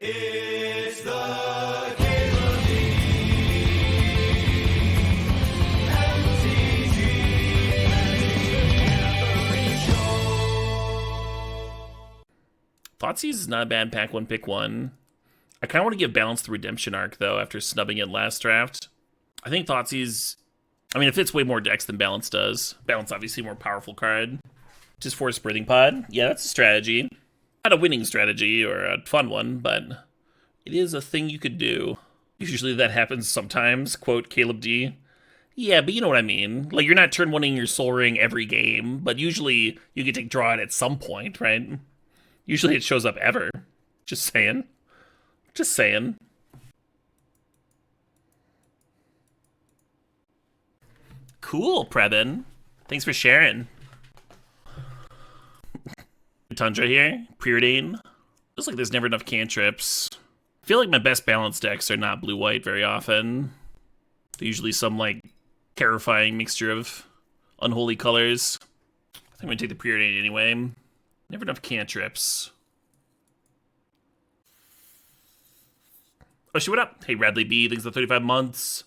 It's the Caleb D. MTGO Show. Thoughtseize is not a bad pack one, pick one. I kind of want to give Balance the Redemption arc, though, after snubbing it last draft. I think Thoughtseize, I mean, it fits way more decks than Balance does. Balance, obviously, a more powerful card. Just Force Breathing Pod. Yeah, that's a strategy. Not a winning strategy or a fun one, but it is a thing you could do. Usually that happens sometimes, quote Caleb D. Yeah, but you know what I mean. Like, you're not turn one-ing your Soul Ring every game, but usually you get to draw it at some point, right? Usually it shows up ever. Just saying. Just saying. Cool, Prebin. Thanks for sharing. Tundra here. Preordain. Feels like there's never enough cantrips. I feel like my best balanced decks are not blue-white very often. They're usually some, like, terrifying mixture of unholy colors. I think I'm gonna take the Preordain anyway. Never enough cantrips. Oh, shit, what up? Hey, Radley B, thanks for 35 months.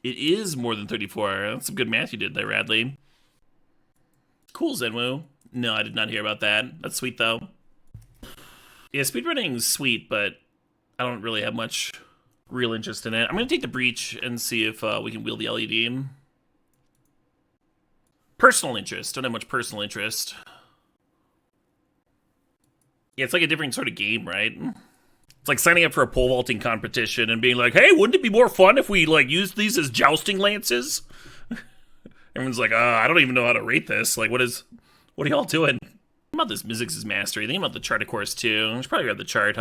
It is more than 34. That's some good math you did there, Radley. Cool, Zenwu. No, I did not hear about that. That's sweet, though. Yeah, speedrunning's sweet, but I don't really have much real interest in it. I'm going to take the Breach and see if we can wield the LED. Personal interest. Don't have much personal interest. Yeah, it's like a different sort of game, right? It's like signing up for a pole vaulting competition and being like, hey, wouldn't it be more fun if we, like, used these as jousting lances? Everyone's like, I don't even know how to rate this. Like, what are y'all doing? Think about this Mizzix's Mastery. Think about the chart, of course, too. I should probably grab the chart,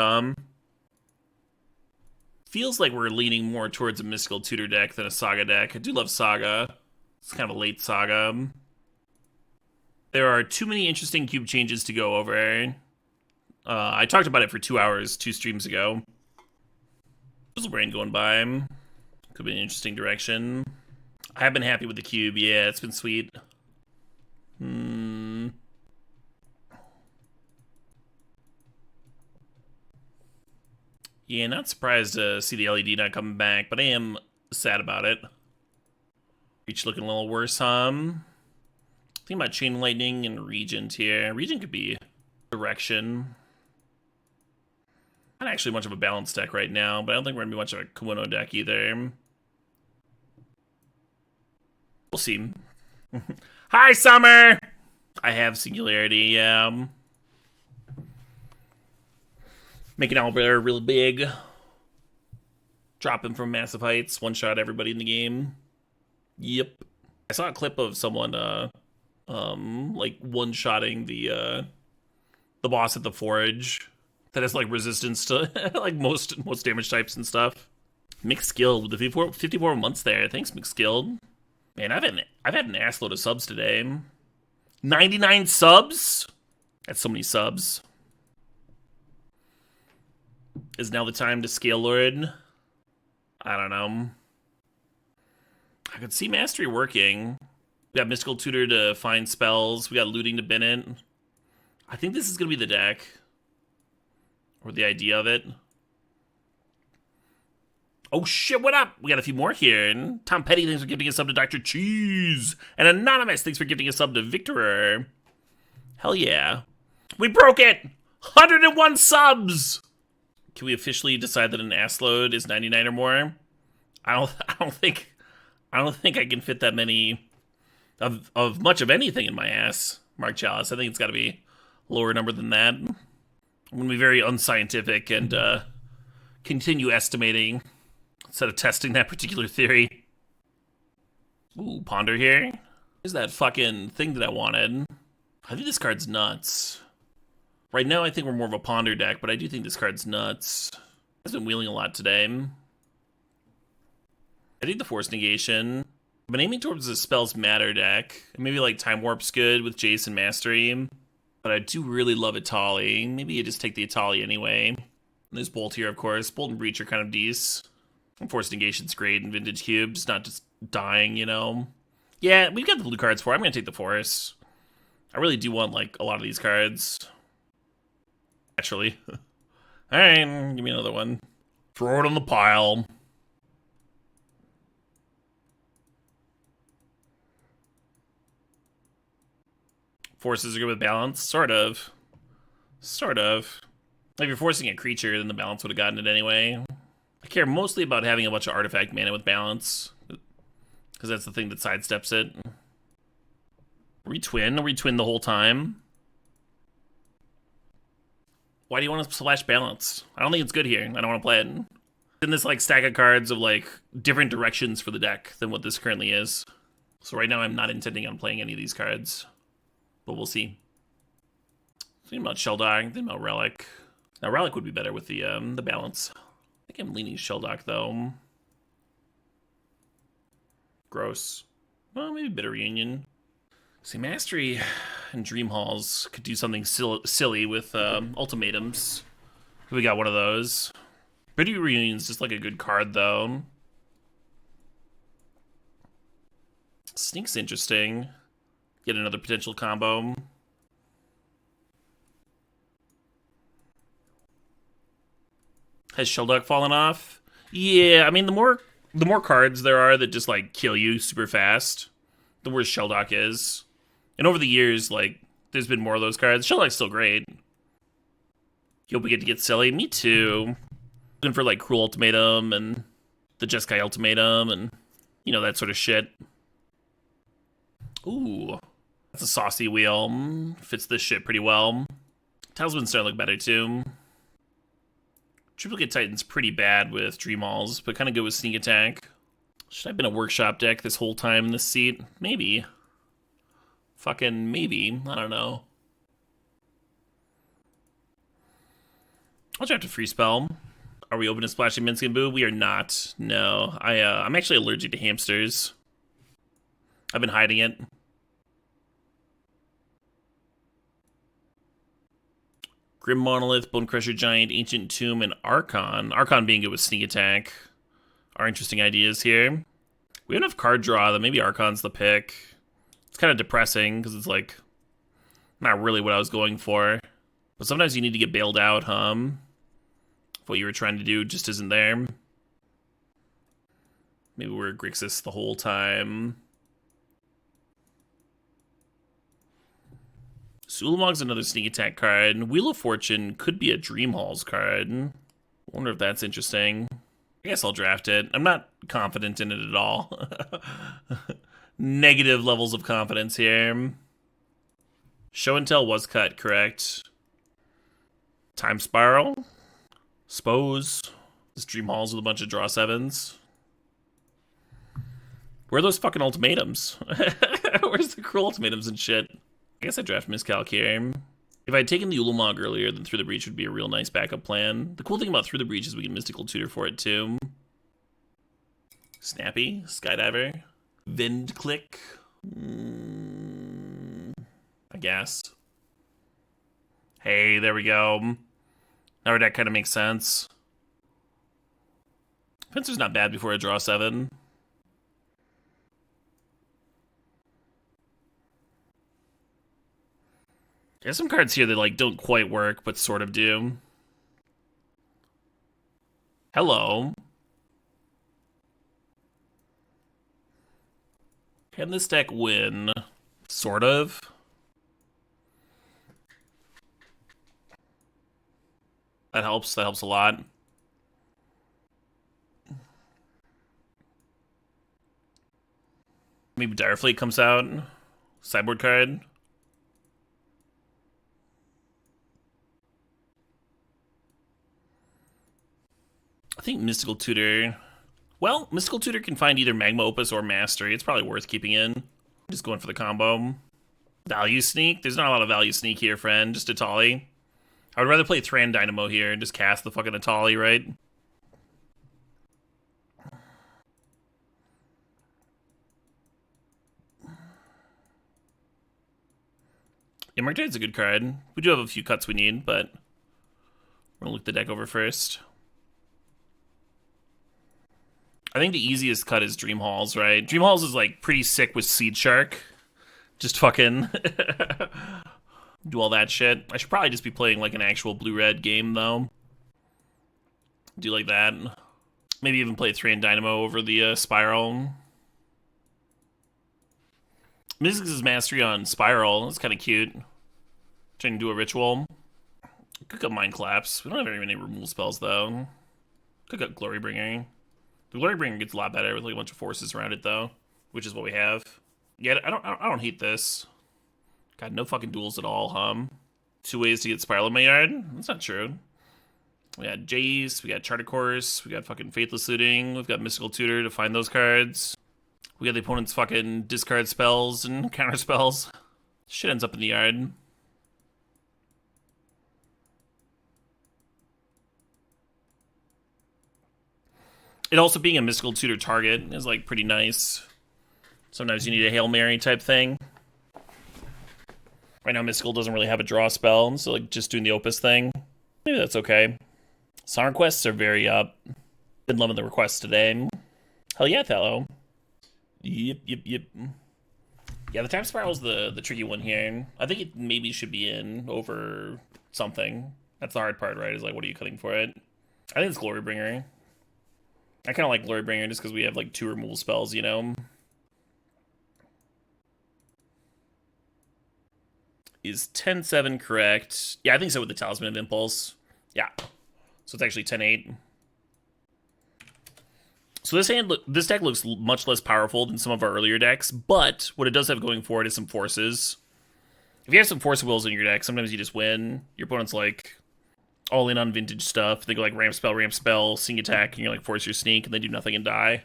Feels like we're leaning more towards a Mystical Tutor deck than a Saga deck. I do love Saga. It's kind of a late Saga. There are too many interesting cube changes to go over. I talked about it for 2 hours, 2 streams ago. Brain going by. Could be an interesting direction. I have been happy with the cube. Yeah, it's been sweet. Yeah, not surprised to see the LED not coming back, but I am sad about it. Reach looking a little worse, Think about Chain Lightning and Regent here. Regent could be direction. Not actually much of a balanced deck right now, but I don't think we're gonna be much of a Kimono deck either. We'll see. Hi, Summer! I have Singularity, Making Owlbear really big. Drop him from massive heights. One-shot everybody in the game. Yep. I saw a clip of someone, like, one-shotting the boss at the Forge. That has, like, resistance to, like, most damage types and stuff. Mixed Skilled with the 54 months there. Thanks, Mixed Skilled. Man, I've had an assload of subs today. 99 subs? That's so many subs. Is now the time to scale Lord? I don't know. I could see Mastery working. We got Mystical Tutor to find spells. We got Looting to bin it. I think this is going to be the deck. Or the idea of it. Oh shit, what up? We got a few more here. And Tom Petty, thanks for gifting a sub to Dr. Cheese. And Anonymous, thanks for gifting a sub to Victorer. Hell yeah. We broke it! 101 subs! Can we officially decide that an ass load is 99 or more? I don't think I can fit that many of much of anything in my ass, Mark Chalice. I think it's got to be a lower number than that. I'm going to be very unscientific and continue estimating instead of testing that particular theory. Ooh, Ponder here. Here's that fucking thing that I wanted. I think this card's nuts. Right now, I think we're more of a Ponder deck, but I do think this card's nuts. I've been wheeling a lot today. I think the Force Negation. I've been aiming towards the Spells Matter deck. Maybe like Time Warp's good with Jason Mastery. But I do really love Atali. Maybe you just take the Atali anyway. And there's Bolt here, of course. Bolt and Breach are kind of decent. And Force Negation's great in Vintage Cubes, not just dying, you know. Yeah, we've got the blue cards for it. I'm going to take the Force. I really do want, like, a lot of these cards. Naturally. Alright, give me another one. Throw it on the pile. Forces are good with balance? Sort of. Sort of. If you're forcing a creature, then the balance would have gotten it anyway. I care mostly about having a bunch of artifact mana with balance, because that's the thing that sidesteps it. Retwin? Retwin the whole time? Why do you want to splash balance? I don't think it's good here. I don't want to play it. In this like stack of cards of like different directions for the deck than what this currently is. So right now I'm not intending on playing any of these cards, but we'll see. Thinking about Sheldock, thinking about Relic. Now Relic would be better with the balance. I think I'm leaning Sheldock though. Gross. Well, maybe Bitter Reunion. See, Mastery and Dream Halls could do something silly with ultimatums. We got one of those. Bitter Reunion's just like a good card though. Sneak's interesting. Get another potential combo. Has Sheldock fallen off? Yeah, I mean the more cards there are that just like kill you super fast, the worse Sheldock is. And over the years, like, there's been more of those cards. Sheldock's still great. You hope we get to get silly. Me too. Looking for like Cruel Ultimatum and the Jeskai Ultimatum and you know that sort of shit. Ooh. That's a saucy wheel. Fits this shit pretty well. Talisman's starting to look better too. Triplicate Titan's pretty bad with Dream Halls, but kind of good with Sneak Attack. Should I have been a workshop deck this whole time in this seat? Maybe. Fucking maybe. I don't know. I'll draft a free spell. Are we open to Splashing Minsc and Boo? We are not. No. I'm actually allergic to hamsters. I've been hiding it. Grim Monolith, Bone Crusher Giant, Ancient Tomb, and Archon. Archon being good with Sneak Attack are interesting ideas here. We have enough card draw that maybe Archon's the pick. It's kind of depressing because it's like not really what I was going for. But sometimes you need to get bailed out, if what you were trying to do just isn't there. Maybe we're Grixis the whole time. Ulamog's another Sneak Attack card. Wheel of Fortune could be a Dream Halls card. Wonder if that's interesting. I guess I'll draft it. I'm not confident in it at all. Negative levels of confidence here. Show and Tell was cut, correct? Time Spiral. Spose. This Dream Halls with a bunch of draw sevens. Where are those fucking ultimatums? Where's the Cruel Ultimatums and shit? I guess I draft Miscalc here. If I'd taken the Ulamog earlier, then Through the Breach would be a real nice backup plan. The cool thing about Through the Breach is we can Mystical Tutor for it too. Snappy, Skydiver, Vind Click. I guess. Hey, there we go. Now our deck kind of makes sense. Fencer's not bad before I draw 7. There's some cards here that like don't quite work, but sort of do. Hello. Can this deck win? Sort of. That helps. That helps a lot. Maybe Direfleet comes out. Sideboard card. I think Mystical Tutor... Well, Mystical Tutor can find either Magma Opus or Mastery. It's probably worth keeping in. Just going for the combo. Value Sneak? There's not a lot of Value Sneak here, friend. Just Atali. I would rather play Thran Dynamo here and just cast the fucking Atali, right? Yeah, Murktide's a good card. We do have a few cuts we need, but we're gonna look the deck over first. I think the easiest cut is Dream Halls, right? Dream Halls is like pretty sick with Seed Shark. Just fucking do all that shit. I should probably just be playing like an actual blue-red game though. Do like that. Maybe even play 3 and Dynamo over the Spiral. Mizzix's mastery on Spiral. That's kind of cute. Trying to do a ritual. Cook up Mind Collapse. We don't have very many removal spells, though. Cook up Glorybringer. The Glorybringer gets a lot better with like a bunch of forces around it, though. Which is what we have. Yeah, I don't hate this. God, no fucking duels at all, 2 ways to get Spiral in my yard? That's not true. We got Jace, we got Charter Course, we got fucking Faithless Looting, we've got Mystical Tutor to find those cards. We got the opponent's fucking discard spells and counter spells. Shit ends up in the yard. It also being a Mystical Tutor target is like pretty nice. Sometimes you need a Hail Mary type thing. Right now Mystical doesn't really have a draw spell, so like just doing the Opus thing. Maybe that's okay. Song requests are very up. Been loving the requests today. Hell yeah, Thallow. Yep. Yeah, the Time Spiral's the tricky one here. I think it maybe should be in over something. That's the hard part, right? Is like, what are you cutting for it? I think it's Glorybringer. I kind of like Glorybringer just because we have like 2 removal spells, you know? Is 10-7 correct? Yeah, I think so with the Talisman of Impulse. Yeah. So it's actually 10-8. So this deck looks much less powerful than some of our earlier decks, but what it does have going for it is some forces. If you have some Force Wills in your deck, sometimes you just win. Your opponent's like all in on vintage stuff. They go like ramp spell, sing attack, and you're like force your sneak, and they do nothing and die.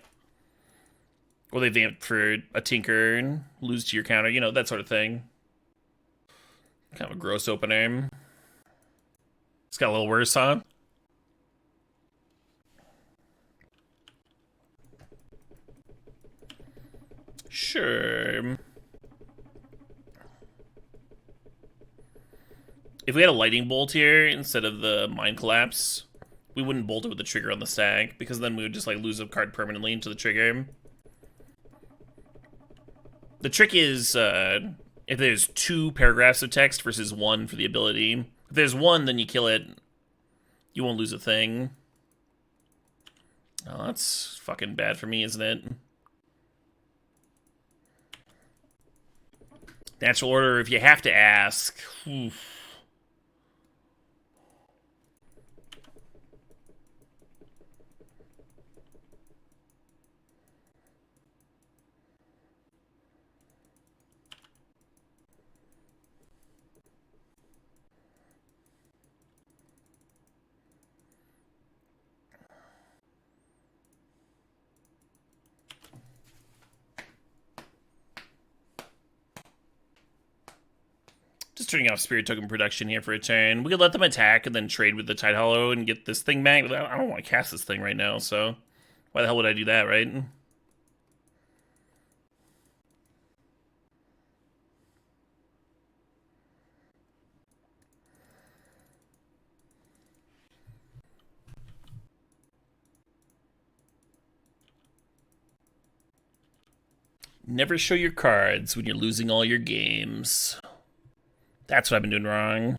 Or they vamp for a tinker and lose to your counter, you know, that sort of thing. Kind of a gross opener. It's got a little worse, huh? Sure. If we had a Lightning Bolt here instead of the Mind Collapse, we wouldn't bolt it with the trigger on the stack, because then we would just like lose a card permanently into the trigger. The trick is if there's 2 paragraphs of text versus 1 for the ability. If there's 1, then you kill it. You won't lose a thing. Oh, that's fucking bad for me, isn't it? Natural Order, if you have to ask. Oof. Just turning off Spirit Token production here for a turn. We could let them attack and then trade with the Tide Hollow and get this thing back. I don't want to cast this thing right now, so why the hell would I do that, right? Never show your cards when you're losing all your games. That's what I've been doing wrong.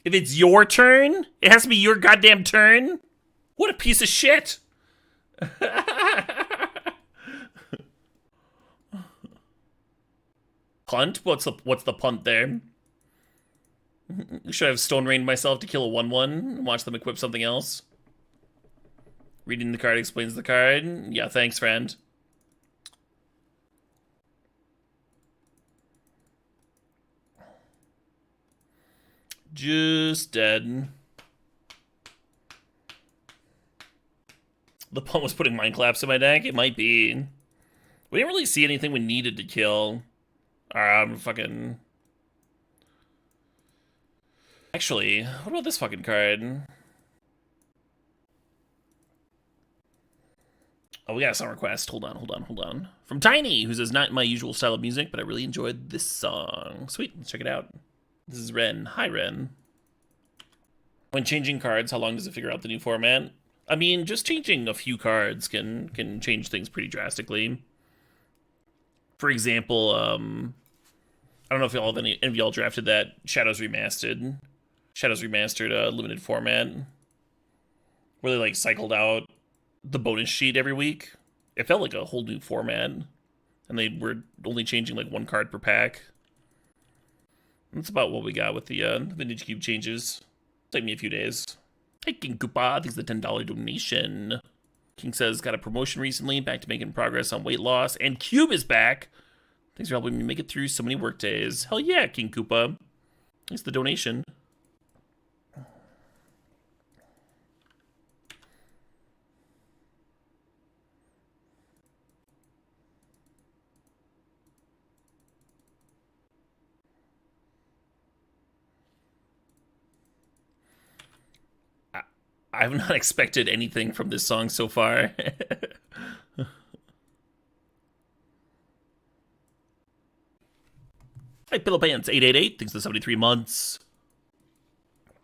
If it's your turn, it has to be your goddamn turn? What a piece of shit! Punt? What's the punt there? Should I have Stone Rained myself to kill a 1/1 and watch them equip something else? Reading the card explains the card. Yeah, thanks, friend. Just dead. The punt was putting Mind Collapse in my deck? It might be. We didn't really see anything we needed to kill. Fucking... Actually, what about this fucking card? Oh, we got a song request. Hold on. From Tiny, who says, not my usual style of music, but I really enjoyed this song. Sweet, let's check it out. This is Ren. Hi, Ren. When changing cards, how long does it figure out the new format? I mean, just changing a few cards can change things pretty drastically. For example, I don't know if any of y'all drafted that Shadows Remastered. Shadows Remastered limited format. Where they like cycled out the bonus sheet every week. It felt like a whole new format. And they were only changing like one card per pack. That's about what we got with the Vintage Cube changes. Take me a few days. Hey, King Koopa, thanks for the $10 donation. King says, got a promotion recently, back to making progress on weight loss, and Cube is back. Thanks for helping me make it through so many work days. Hell yeah, King Koopa. Thanks for the donation. I've not expected anything from this song so far. Hi, Pillow Pants 888. Thanks for 73 months.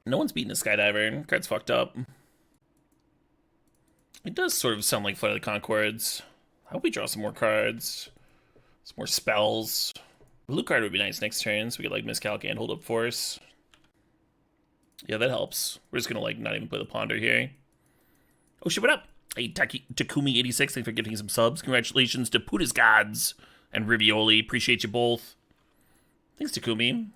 No one's beating a skydiver. Card's fucked up. It does sort of sound like Flight of the Conchords. I hope we draw some more cards. Some more spells. Blue card would be nice next turn, so we get like Miscalc and Hold Up Force. Yeah, that helps. We're just gonna like not even play the Ponder here. Oh shit, what up? Hey, Takumi86, thanks for giving some subs. Congratulations to Puda's Gods and Rivioli. Appreciate you both. Thanks, Takumi.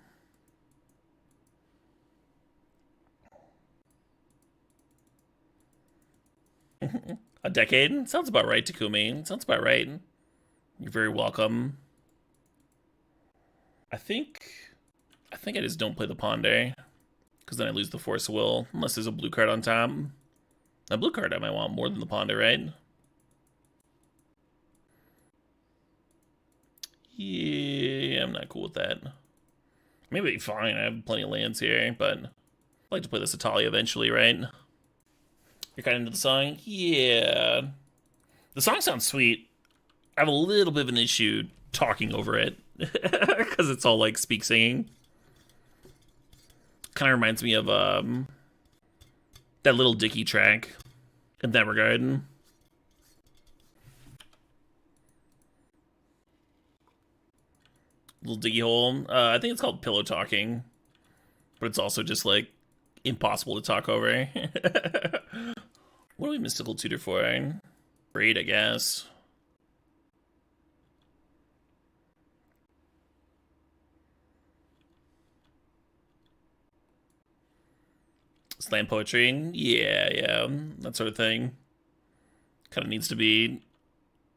A decade? Sounds about right, Takumi. Sounds about right. You're very welcome. I think I just don't play the Ponder. Because then I lose the Force of Will, unless there's a blue card on top. A blue card I might want more than the Ponder, right? Yeah, I'm not cool with that. Maybe it'd be fine, I have plenty of lands here, but I'd like to play this Italia eventually, right? You're kind of into the song? Yeah. The song sounds sweet. I have a little bit of an issue talking over it. Because it's all like speak singing. Kind of reminds me of that Little Dicky track in that regard. Little Diggy Hole. I think it's called Pillow Talking. But it's also just like impossible to talk over. What do we Mystical Tutor for? Braid, I guess. Slam poetry, yeah, that sort of thing. Kind of needs to be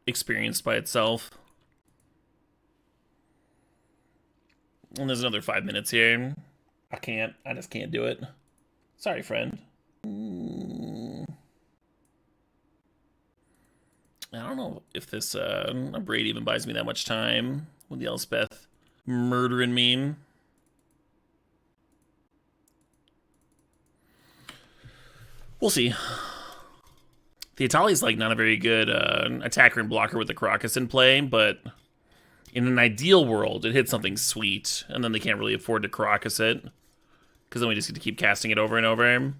experienced by itself. And there's another 5 minutes here. I just can't do it. Sorry, friend. I don't know if this Braid even buys me that much time with the Elspeth murdering me. We'll see. The Atali's like not a very good attacker and blocker with the Crocus in play, but in an ideal world, it hits something sweet, and then they can't really afford to Crocus it, because then we just get to keep casting it over and over.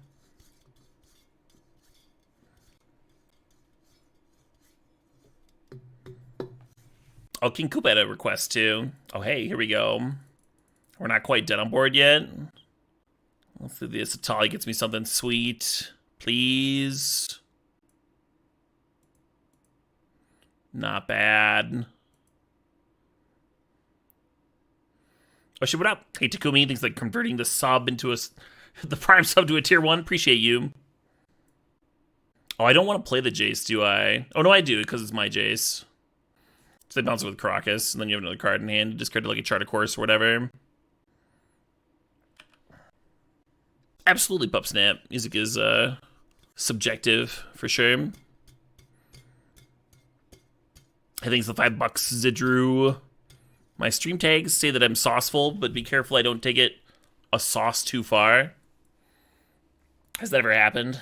Oh, King Koopa had a request too. Oh, hey, here we go. We're not quite dead on board yet. Let's see if this Atali gets me something sweet. Please. Not bad. Oh shit, what up? Hey, Takumi, thanks like converting the sub into the prime sub to a tier 1. Appreciate you. Oh, I don't want to play the Jace, do I? Oh, no, I do, because it's my Jace. So they bounce it with Crocus, and then you have another card in hand. You discard like a Chart of Course or whatever. Absolutely, Pup Snap. Music is subjective, for sure. I think it's the $5, Zidru. My stream tags say that I'm sauceful, but be careful I don't take it a sauce too far. Has that ever happened?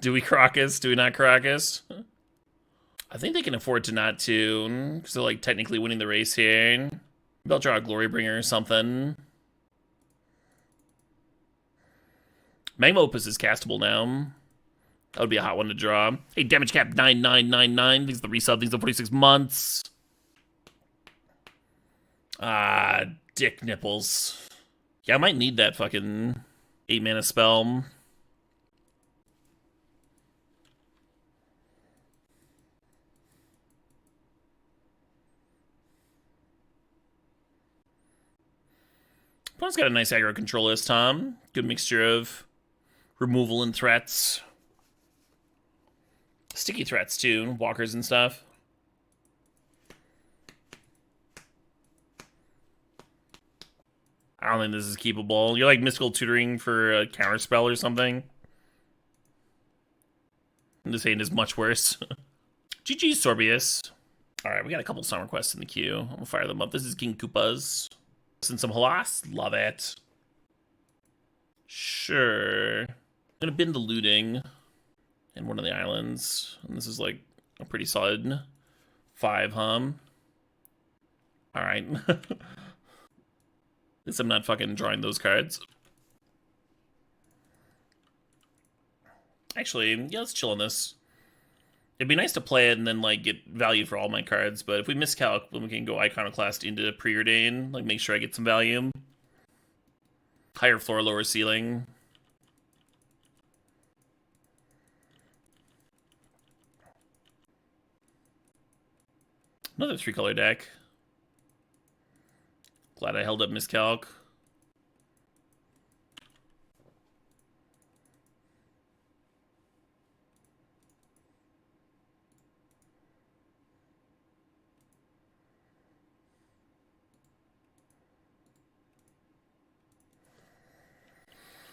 Do we Crocus? Do we not Crocus? I think they can afford to not to, because they're like technically winning the race here. They'll draw a Glorybringer or something. Magma Opus is castable now. That would be a hot one to draw. Hey, damage cap 9999. Thanks for the resub. Thanks for 46 months. Dick nipples. Yeah, I might need that fucking 8 mana spell. Opponent's got a nice aggro control list, Tom. Good mixture of removal and threats. Sticky threats, too. Walkers and stuff. I don't think this is keepable. You're like mystical tutoring for a counterspell or something. This ain't as much worse. GG, Sorbius. Alright, we got a couple summer quests in the queue. I'm gonna fire them up. This is King Koopa's. And some Halas. Love it. Sure. I'm gonna bin the looting in one of the islands. And this is like a pretty solid 5 hum. Alright. At least I'm not fucking drawing those cards. Actually, yeah, let's chill on this. It'd be nice to play it and then, like, get value for all my cards, but if we miscalc, then we can go Iconoclast into Preordain, like, make sure I get some value. Higher floor, lower ceiling. Another 3-color deck. Glad I held up miscalc.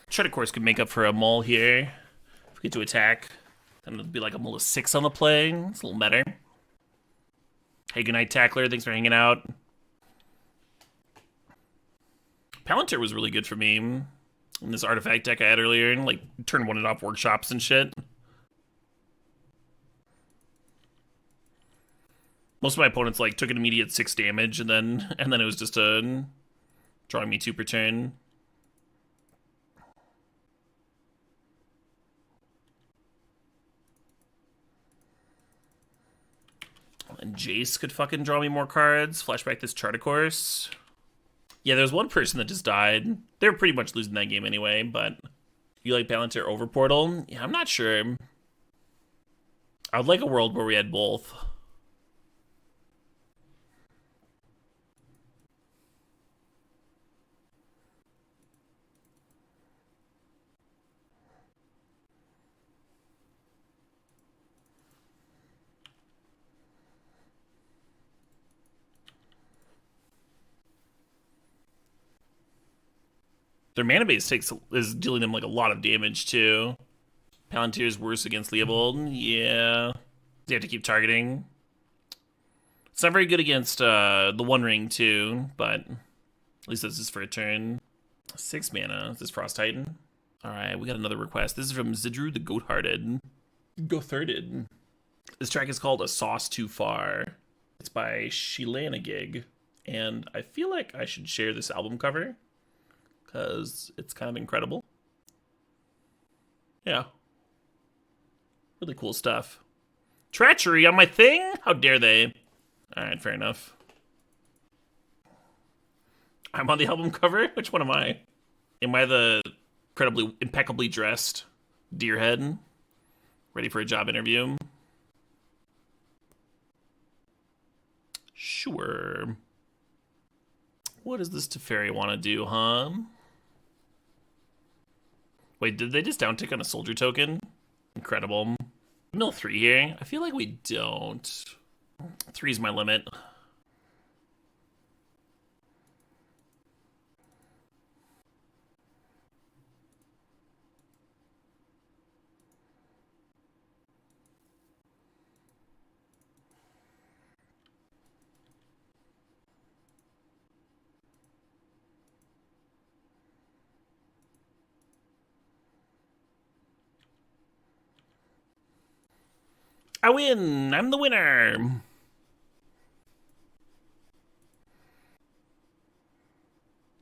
Shredder Course could make up for a mull here. If we get to attack, then it'll be like a mull of 6 on the play. It's a little better. Hey, good night, Tackler. Thanks for hanging out. Palantir was really good for me in this artifact deck I had earlier. Like, turn 1 it off workshops and shit. Most of my opponents, like, took an immediate 6 damage, and then it was just drawing me 2 per turn. And Jace could fucking draw me more cards. Flashback this Chart a Course. Yeah, there's one person that just died. They were pretty much losing that game anyway, but you like Palantir over Portal? Yeah, I'm not sure. I would like a world where we had both. Their mana base is dealing them like a lot of damage too. Palantir's worse against Leopold. Yeah. They have to keep targeting. It's not very good against the One Ring too, but at least this is for a turn. 6 mana. Is this Frost Titan? Alright, we got another request. This is from Zidru the Goathearted. Goathearted. This track is called A Sauce Too Far. It's by Sheelanagig. And I feel like I should share this album cover, because it's kind of incredible. Yeah. Really cool stuff. Treachery on my thing? How dare they? Alright, fair enough. I'm on the album cover? Which one am I? Am I the incredibly, impeccably dressed Deerhead? Ready for a job interview? Sure. What does this Teferi want to do, huh? Wait, did they just downtick on a soldier token? Incredible. Mill 3 here? I feel like we don't. 3's my limit. I win! I'm the winner!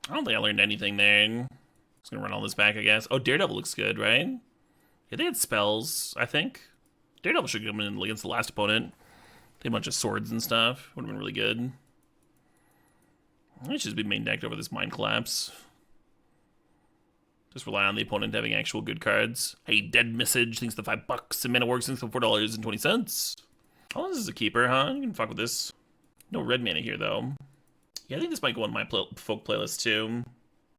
I don't think I learned anything there. Just gonna run all this back, I guess. Oh, Daredevil looks good, right? Yeah, they had spells, I think. Daredevil should come in against the last opponent. They had a bunch of swords and stuff. Would have been really good. I should just be main decked over this Mind Collapse. Just rely on the opponent having actual good cards. Hey, Dead Message thinks the $5. And Mana Works thinks the $4.20. Oh, this is a keeper, huh? You can fuck with this. No red mana here, though. Yeah, I think this might go on my folk playlist, too.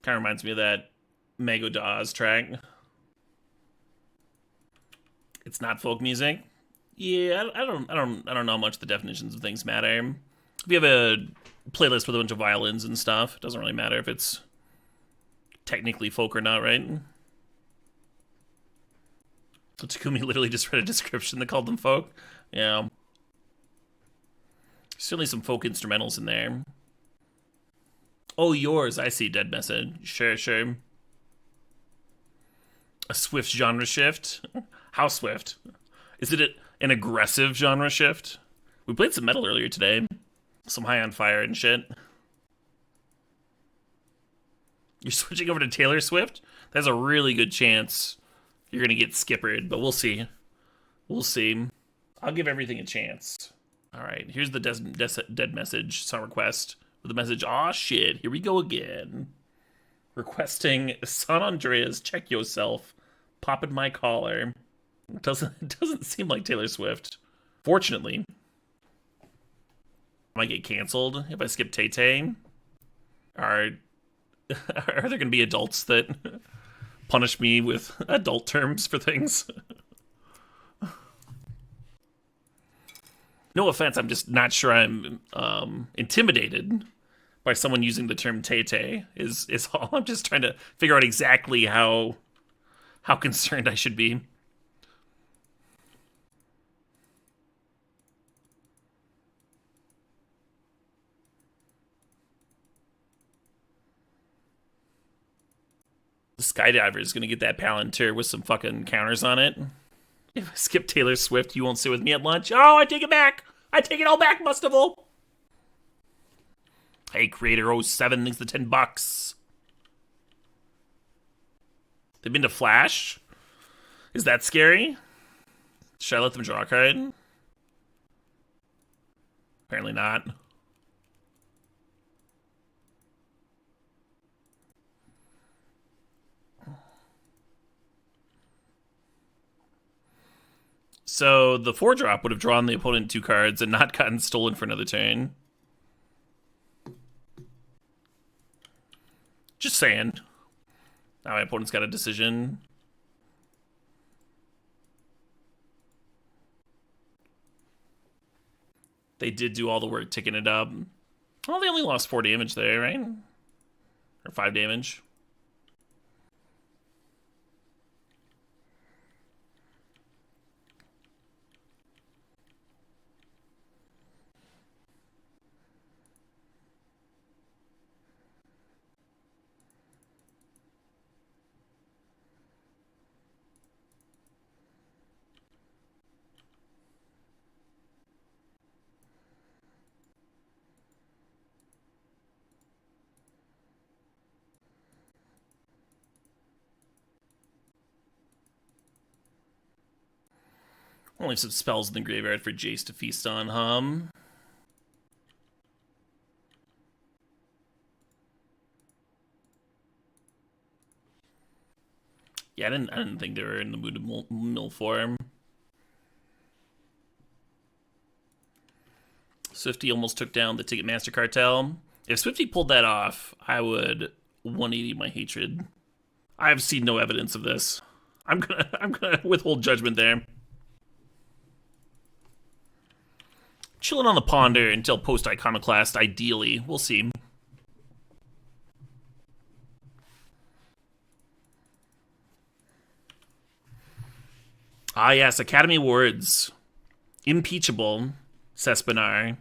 Kind of reminds me of that Mago Dawes track. It's not folk music. Yeah, I don't know how much the definitions of things matter. If you have a playlist with a bunch of violins and stuff, it doesn't really matter if it's technically folk or not, right? So Takumi literally just read a description that called them folk. Yeah. Certainly some folk instrumentals in there. Oh, yours. I see. Dead Message. Sure, sure. A swift genre shift? How swift? Is it an aggressive genre shift? We played some metal earlier today. Some High on Fire and shit. You're switching over to Taylor Swift? That's a really good chance you're going to get skippered, but we'll see. We'll see. I'll give everything a chance. All right, here's the Dead Message song request with the message, aw shit, here we go again. Requesting San Andreas, check yourself, popping my collar. It doesn't seem like Taylor Swift. Fortunately. I might get canceled if I skip Tay-Tay. Are there going to be adults that punish me with adult terms for things? No offense, I'm just not sure I'm intimidated by someone using the term Tay-Tay is all. I'm just trying to figure out exactly how concerned I should be. The Skydiver is going to get that Palantir with some fucking counters on it. If I skip Taylor Swift, you won't sit with me at lunch. Oh, I take it back. I take it all back, Mustaval. Hey, Creator07 thinks the $10. They've been to Flash? Is that scary? Should I let them draw a card? Apparently not. So the 4-drop would have drawn the opponent 2 cards and not gotten stolen for another turn. Just saying. Now my opponent's got a decision. They did do all the work ticking it up. Well, they only lost 4 damage there, right? Or 5 damage. Only some spells in the graveyard for Jace to feast on, Yeah, I didn't think they were in the mood to mill form. Swifty almost took down the Ticketmaster cartel. If Swifty pulled that off, I would 180 my hatred. I have seen no evidence of this. I'm gonna withhold judgment there. Chilling on the Ponder until post-Iconoclast, ideally. We'll see. Ah, yes, Academy Awards. Impeachable, Sespinar.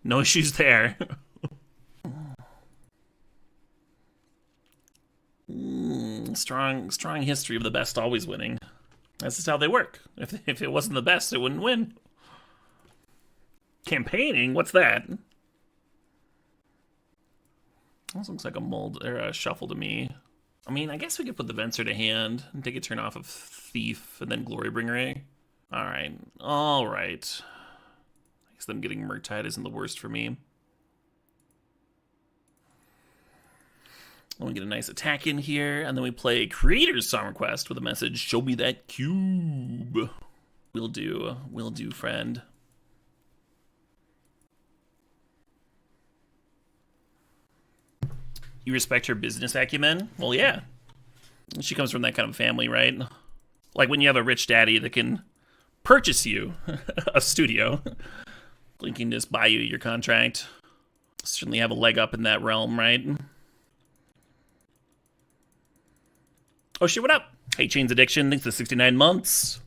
No issues there. Strong history of the best always winning. That's just how they work. If it wasn't the best, it wouldn't win. Campaigning? What's that? This looks like a mold or a shuffle to me. I mean, I guess we could put the Venser to hand and take a turn off of Thief and then Glorybringer. Alright. Alright. I guess them getting Murktide isn't the worst for me. Let me get a nice attack in here, and then we play Creator's Song Request with a message, show me that cube. Will do, friend. You respect her business acumen? Well, yeah. She comes from that kind of family, right? Like when you have a rich daddy that can purchase you a studio. Link can just buy you your contract. Certainly have a leg up in that realm, right? Oh shit, what up? Hey, Chains Addiction, thanks for 69 months.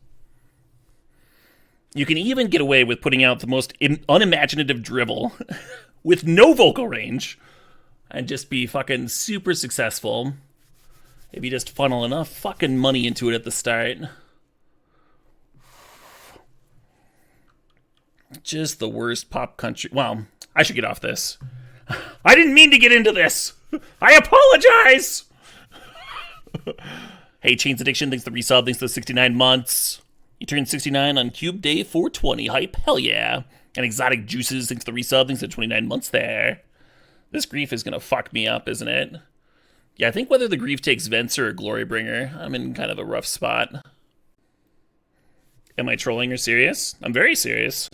You can even get away with putting out the most unimaginative drivel with no vocal range and just be fucking super successful if you just funnel enough fucking money into it at the start. Just the worst pop country. Well, I should get off this. I didn't mean to get into this. I apologize. Hey, Chains Addiction, thanks for the resub, thanks for the 69 months. You turned 69 on Cube Day 420, hype, hell yeah. And Exotic Juices, thanks for the resub, thanks for 29 months there. This grief is gonna fuck me up, isn't it? Yeah, I think whether the grief takes Venser or Glorybringer, I'm in kind of a rough spot. Am I trolling or serious? I'm very serious.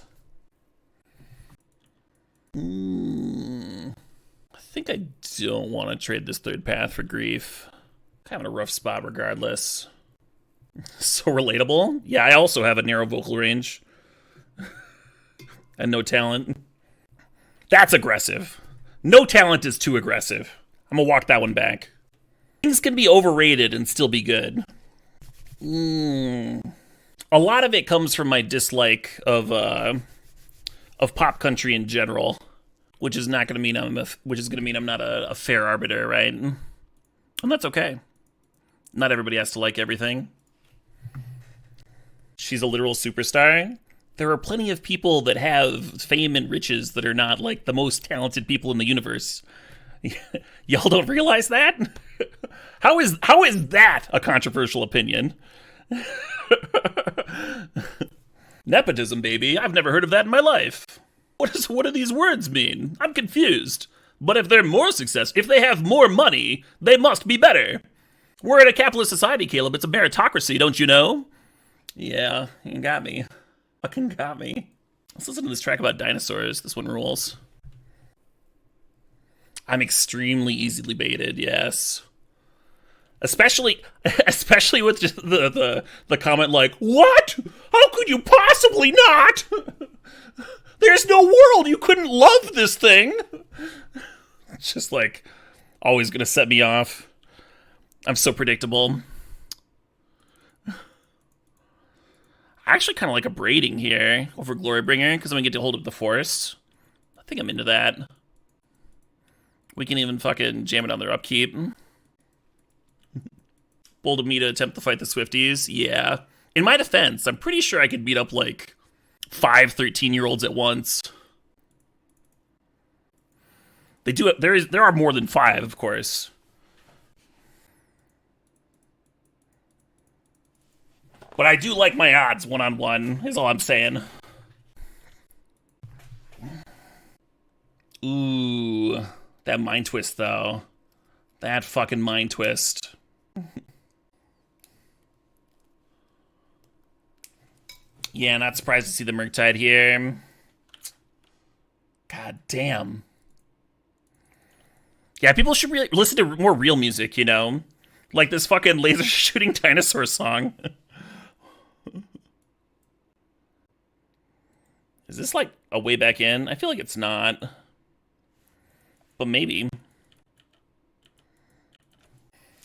I think I don't want to trade this third path for grief. Kind of in a rough spot regardless. So relatable. Yeah, I also have a narrow vocal range. And no talent. That's aggressive. No talent is too aggressive. I'm gonna walk that one back. Things can be overrated and still be good. A lot of it comes from my dislike of pop country in general, which is not gonna mean I'm not a fair arbiter, right? And that's okay. Not everybody has to like everything. She's a literal superstar. There are plenty of people that have fame and riches that are not like the most talented people in the universe. Y'all don't realize that? How is that a controversial opinion? Nepotism, baby. I've never heard of that in my life. What do these words mean? I'm confused. But if they're more successful, if they have more money, they must be better. We're in a capitalist society, Caleb. It's a meritocracy, don't you know? Yeah, you got me. Fucking got me. Let's listen to this track about dinosaurs. This one rules. I'm extremely easily baited, yes. Especially with just the comment like, what? How could you possibly not? There's no world you couldn't love this thing. It's just like, always gonna set me off. I'm so predictable. I actually kind of like a braiding here over Glorybringer because I'm gonna get to hold up the force. I think I'm into that. We can even fucking jam it on their upkeep. Bold of me to attempt to fight the Swifties. Yeah. In my defense, I'm pretty sure I could beat up like 5 13-year-olds at once. They do it. There are more than 5, of course. But I do like my odds one-on-one, is all I'm saying. Ooh, that mind twist, though. That fucking mind twist. Yeah, not surprised to see the Murktide here. God damn. Yeah, people should really listen to more real music, you know? Like this fucking laser shooting dinosaur song. Is this like a way back in? I feel like it's not. But maybe.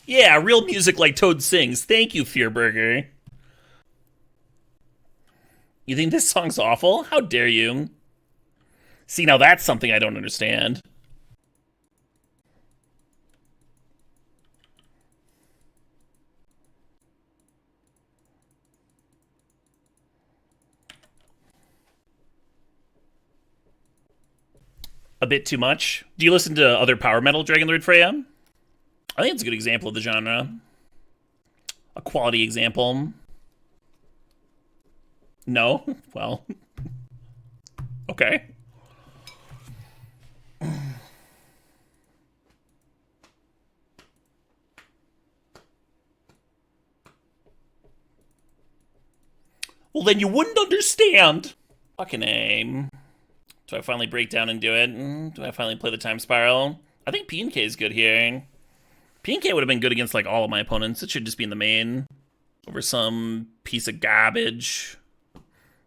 Yeah, real music like Toad sings. Thank you, Fearburger. You think this song's awful? How dare you? See, now that's something I don't understand. A bit too much. Do you listen to other power metal, Dragonlord Freya? I think it's a good example of the genre. A quality example. No? Well. Okay. Well, then you wouldn't understand. Fucking aim. Do I finally break down and do it? Do I finally play the time spiral? I think P&K is good here. P&K would have been good against like all of my opponents. It should just be in the main. Over some piece of garbage. We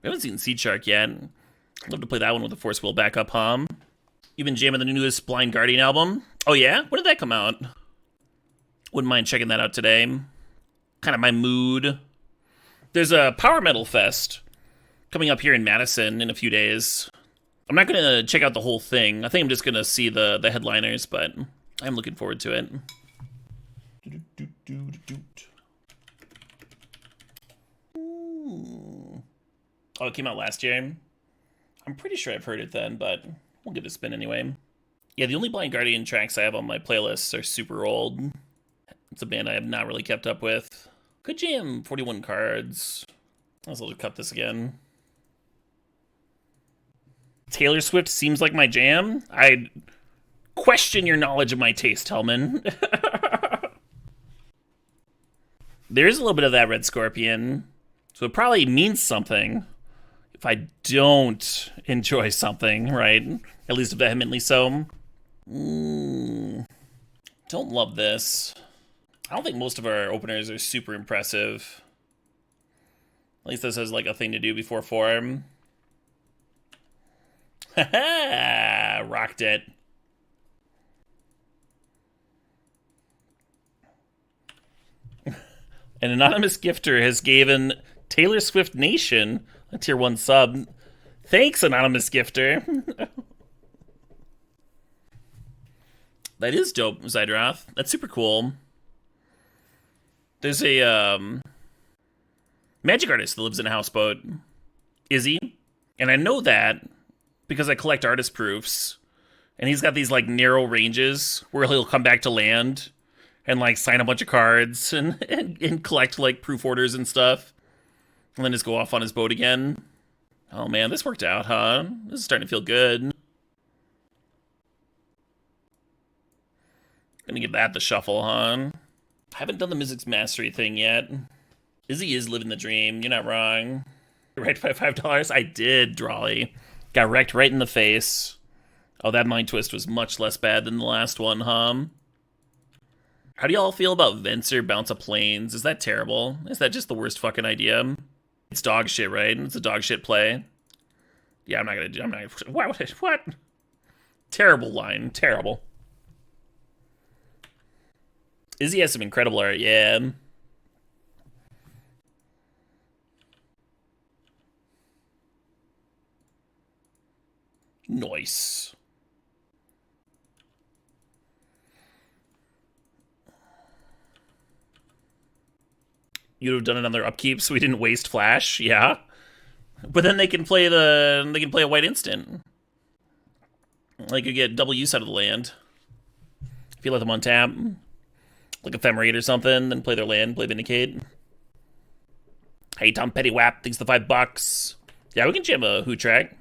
haven't seen Seed Shark yet. I'd love to play that one with a Force Wheel backup, huh? You've been jamming the newest Blind Guardian album? Oh yeah? When did that come out? Wouldn't mind checking that out today. Kind of my mood. There's a Power Metal Fest coming up here in Madison in a few days. I'm not going to check out the whole thing. I think I'm just going to see the headliners, but I'm looking forward to it. Ooh. Oh, it came out last year? I'm pretty sure I've heard it then, but we'll give it a spin anyway. Yeah, the only Blind Guardian tracks I have on my playlists are super old. It's a band I have not really kept up with. Could jam 41 cards. I'll also cut this again. Taylor Swift seems like my jam. I question your knowledge of my taste, Hellman. There is a little bit of that Red Scorpion, so it probably means something if I don't enjoy something, right? At least vehemently so. Don't love this. I don't think most of our openers are super impressive. At least this has like a thing to do before form. Haha! Rocked it. An anonymous gifter has given Taylor Swift Nation a tier 1 sub. Thanks, anonymous gifter. That is dope, Zydrath. That's super cool. There's a magic artist that lives in a houseboat, Izzy, and I know that because I collect artist proofs, and he's got these like narrow ranges where he'll come back to land and like sign a bunch of cards and collect like proof orders and stuff, and then just go off on his boat again. Oh man, this worked out, huh? This is starting to feel good. Gonna give that the shuffle, huh? I haven't done the Mystics Mastery thing yet. Izzy is living the dream. You're not wrong. Right by $5? I did, Drawley. Got wrecked right in the face. Oh, that Mind Twist was much less bad than the last one, huh? How do y'all feel about Venser Bounce of Planes? Is that terrible? Is that just the worst fucking idea? It's dog shit, right? It's a dog shit play. Yeah, I'm not gonna... What? Terrible line. Terrible. Izzy has some incredible art, yeah. Nice. You'd have done it on their upkeep so we didn't waste flash, yeah. But then they can play a white instant. They could get double use out of the land. If you let them untap. Like Ephemerate or something, then play their land, play Vindicate. Hey, Tom Pettywap, thanks for the $5. Yeah, we can jam a Who track.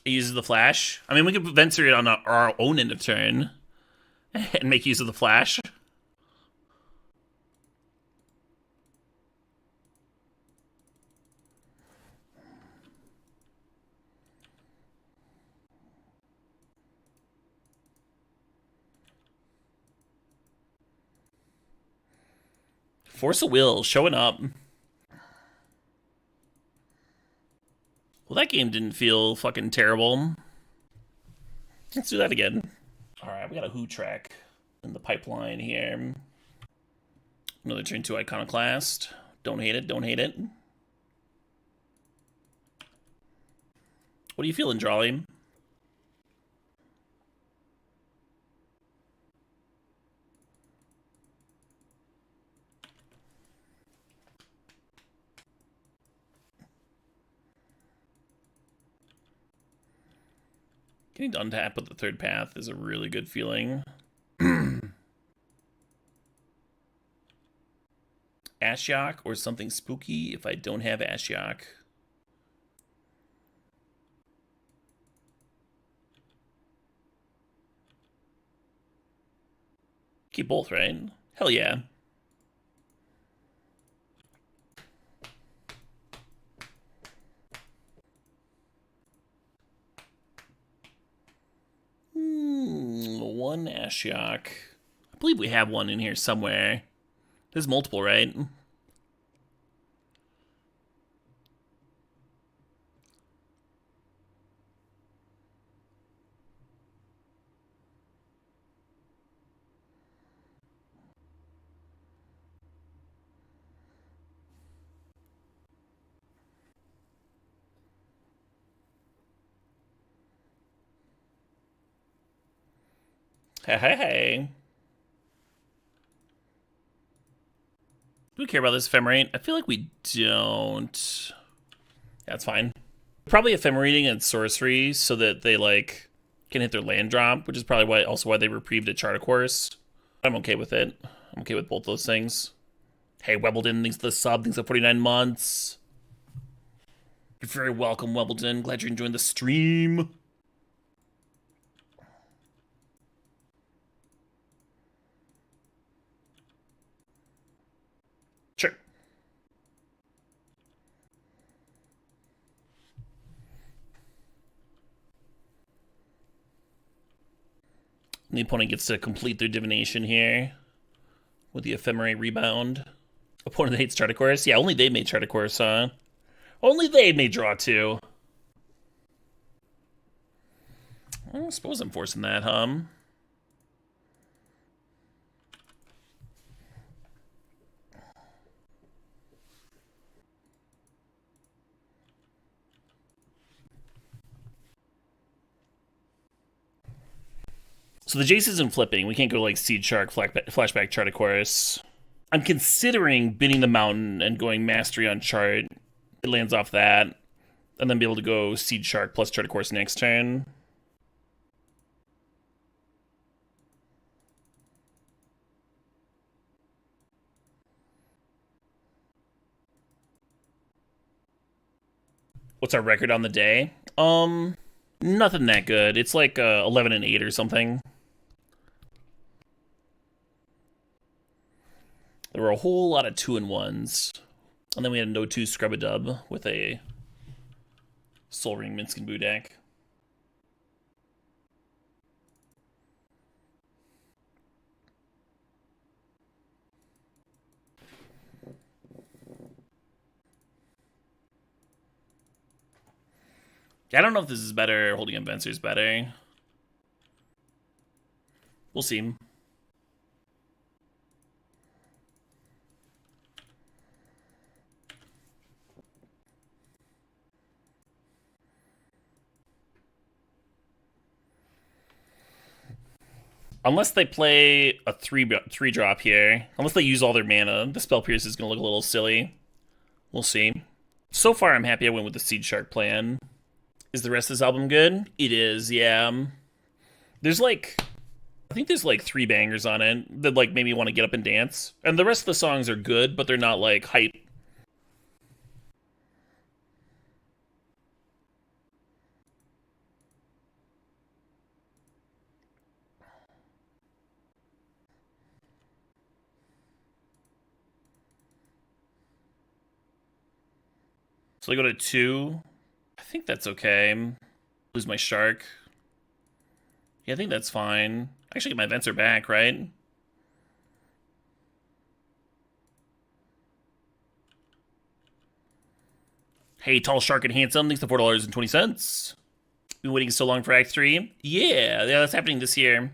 It uses the flash. I mean, we could Venser it on our own end of turn and make use of the flash. Force of Will showing up. Well, that game didn't feel fucking terrible. Let's do that again. Alright, we got a Who track in the pipeline here. Another turn 2 Iconoclast. Don't hate it, don't hate it. What are you feeling, Drawley? Getting to untap with the third path is a really good feeling. Ashiok or something spooky if I don't have Ashiok. Keep both, right? Hell yeah. One Ashiok. I believe we have one in here somewhere. There's multiple, right? Hey. Do we care about this ephemerate? I feel like we don't. That's fine. Probably ephemerating and sorcery so that they like can hit their land drop, which is probably why they reprieved a Chart Course. I'm okay with it. I'm okay with both those things. Hey, Webbleton, thanks for the sub. Thanks for 49 months. You're very welcome, Webbleton. Glad you're enjoying the stream. Sure. And the opponent gets to complete their divination here with the ephemerate rebound. Opponent hates Chart Course. Yeah, only they made Chart Course, huh? Only they may draw two. I suppose I'm forcing that, So the Jace isn't flipping. We can't go like Seed Shark, Flashback, Chart Course. I'm considering binning the mountain and going Mastery on Chart. It lands off that. And then be able to go Seed Shark plus Chart Course next turn. What's our record on the day? Nothing that good. It's like 11 and 8 or something. There were a whole lot of 2-1s. And then we had a no-2 Scrub-a-Dub with a Soul Ring Minsc and Boo deck. I don't know if this is better or Holding Adventure is better. We'll see. Unless they play a 3-drop here. Unless they use all their mana, the Spell Pierce is going to look a little silly. We'll see. So far, I'm happy I went with the Seed Shark plan. Is the rest of this album good? It is, yeah. There's like... I think there's like 3 bangers on it that like made me want to get up and dance. And the rest of the songs are good, but they're not like hype. So I go to 2. I think that's okay. Lose my shark. Yeah, I think that's fine. Actually, get my Venser back, right? Hey, Tall Shark and Handsome, thanks to $4.20. Been waiting so long for Act 3. Yeah, that's happening this year.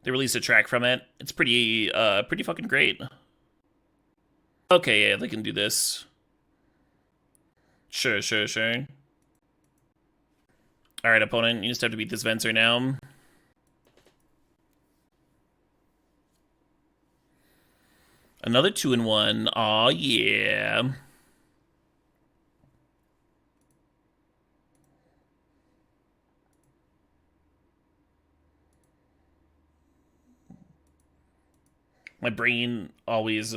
They released a track from it. It's pretty fucking great. Okay, yeah, they can do this. Sure. Alright, opponent, you just have to beat this Venser now. Another 2-1. Aw, yeah. My brain always